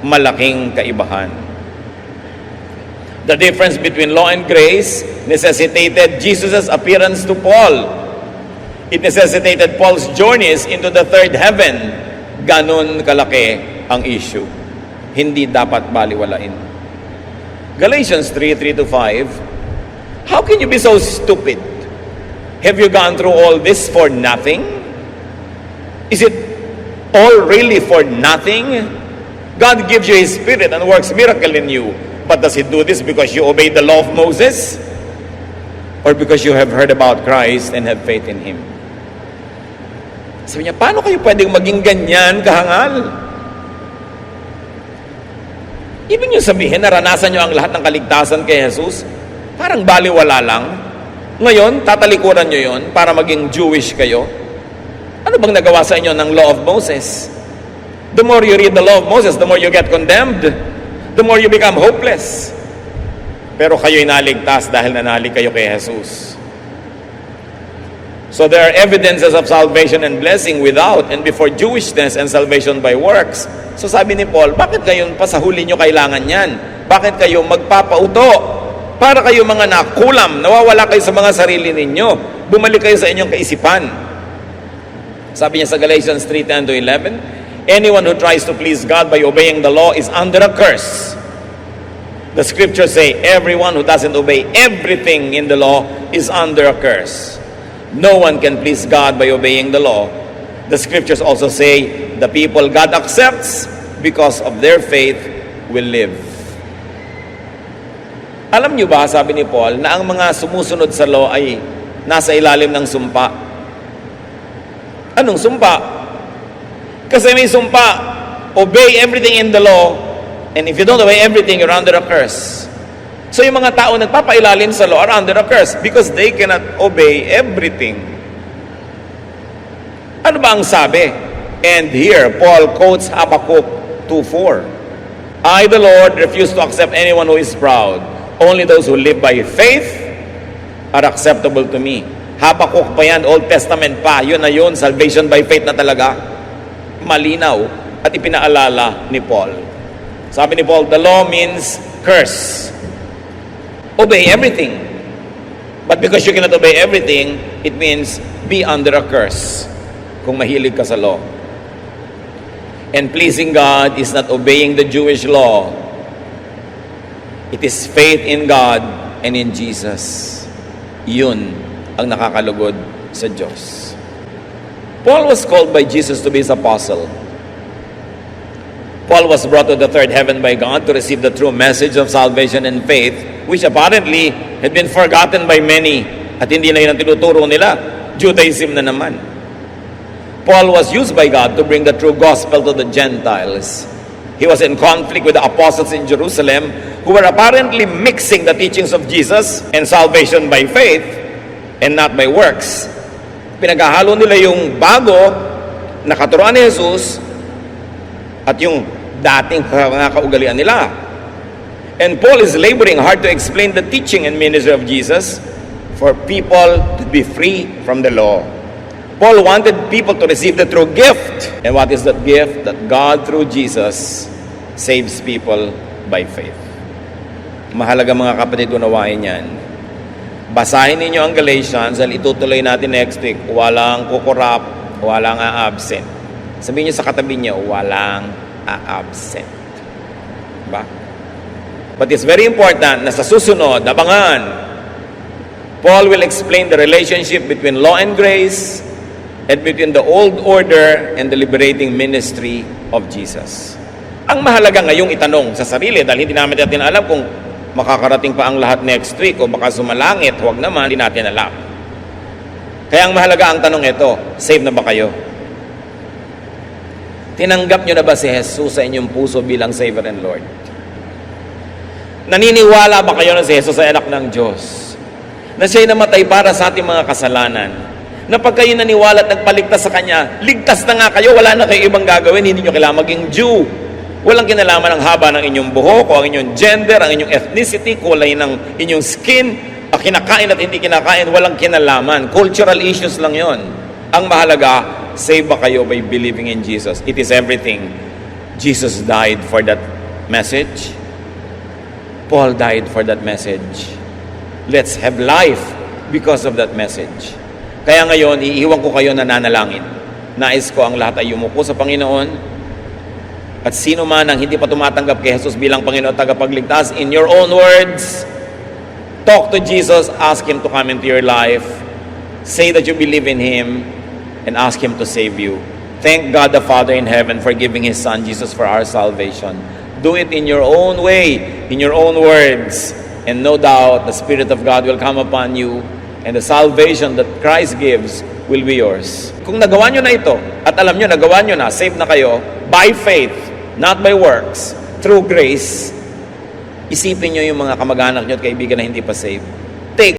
Malaking kaibahan. The difference between law and grace necessitated Jesus' appearance to Paul. It necessitated Paul's journeys into the third heaven. Ganon kalaki ang issue. Hindi dapat baliwalain. Galatians 3:3-5, how can you be so stupid? Have you gone through all this for nothing? Is it all really for nothing? God gives you His Spirit and works miracle in you. But does He do this because you obeyed the law of Moses? Or because you have heard about Christ and have faith in Him? Sabi niya, paano kayo pwedeng maging ganyan kahangal? Ibig niyo sabihin, naranasan niyo ang lahat ng kaligtasan kay Jesus? Parang baliwala lang. Ngayon, tatalikuran nyo yon para maging Jewish kayo. Ano bang nagawa sa inyo ng law of Moses? The more you read the law of Moses, the more you get condemned. The more you become hopeless. Pero kayo'y naligtas dahil nanalig kayo kay Jesus. So there are evidences of salvation and blessing without and before Jewishness and salvation by works. So sabi ni Paul, bakit kayo pa sa huli nyo kailangan yan? Bakit kayo magpapauto? Para kayo mga nakulam, nawawala kayo sa mga sarili ninyo. Bumalik kayo sa inyong kaisipan. Sabi niya sa Galatians 3:10-11, anyone who tries to please God by obeying the law is under a curse. The scriptures say, everyone who doesn't obey everything in the law is under a curse. No one can please God by obeying the law. The scriptures also say, the people God accepts because of their faith will live. Alam niyo ba, sabi ni Paul, na ang mga sumusunod sa law ay nasa ilalim ng sumpa? Anong sumpa? Kasi may sumpa, obey everything in the law, and if you don't obey everything, you're under a curse. So yung mga tao nagpapailalim sa law are under a curse because they cannot obey everything. Ano ba ang sabi? And here, Paul quotes Habakkuk 2:4. I, the Lord, refuse to accept anyone who is proud. Only those who live by faith are acceptable to me. Habakkuk pa yan, Old Testament pa. Yun na yun, salvation by faith na talaga. Malinaw. at ipinaalala ni Paul. Sabi ni Paul, the law means curse. Obey everything. But because you cannot obey everything, it means be under a curse kung mahilig ka sa law. And pleasing God is not obeying the Jewish law. It is faith in God and in Jesus. Yun ang nakakalugod sa Diyos. Paul was called by Jesus to be his apostle. Paul was brought to the third heaven by God to receive the true message of salvation and faith, which apparently had been forgotten by many at hindi na yun ang tinuturo nila. Judaism na naman. Paul was used by God to bring the true gospel to the Gentiles. He was in conflict with the apostles in Jerusalem who were apparently mixing the teachings of Jesus and salvation by faith and not by works. Pinaghahalo nila yung bago na katuruan ni Jesus at yung dating mga kaugalian nila. And Paul is laboring hard to explain the teaching and ministry of Jesus for people to be free from the law. Paul wanted people to receive the true gift. And what is that gift? That God through Jesus saves people by faith. Mahalaga mga kapatid, unawain yan. Basahin ninyo ang Galatians dahil itutuloy natin next week. Walang kukurap, walang a-absent. Sabihin nyo sa katabi nyo, walang a-absent. Diba? But it's very important na sa susunod, abangan, Paul will explain the relationship between law and grace and between the old order and the liberating ministry of Jesus. Ang mahalaga ngayong itanong sa sarili, dahil hindi natin alam kung makakarating pa ang lahat next week o baka sumalangit, huwag naman, hindi natin alam. Kaya ang mahalaga ang tanong ito, save na ba kayo? Tinanggap nyo na ba si Jesus sa inyong puso bilang Savior and Lord? Naniniwala ba kayo na si Jesus ay anak ng Diyos? Na siya'y namatay para sa ating mga kasalanan? Na pag kayo naniwala at nagpaligtas sa Kanya, ligtas na nga kayo, wala na kayo ibang gagawin, hindi nyo kailangan maging Jew. Walang kinalaman ang haba ng inyong buhok, o ang inyong gender, ang inyong ethnicity, kulay ng inyong skin, ang kinakain at hindi kinakain, walang kinalaman. Cultural issues lang yon. Ang mahalaga, save ba kayo by believing in Jesus? It is everything. Jesus died for that message. Paul died for that message. Let's have life because of that message. Kaya ngayon, iiwan ko kayo na nanalangin. Nais ko ang lahat ay yumuko sa Panginoon. At sino man ang hindi pa tumatanggap kay Jesus bilang Panginoon at tagapagligtas, in your own words, talk to Jesus, ask Him to come into your life, say that you believe in Him, and ask Him to save you. Thank God the Father in heaven for giving His Son Jesus for our salvation. Do it in your own way, in your own words, and no doubt the Spirit of God will come upon you, and the salvation that Christ gives will be yours. Kung nagawa nyo na ito, at alam nyo, nagawa nyo na, saved na kayo, by faith, not by works, through grace, isipin nyo yung mga kamag-anak nyo at kaibigan na hindi pa saved. Take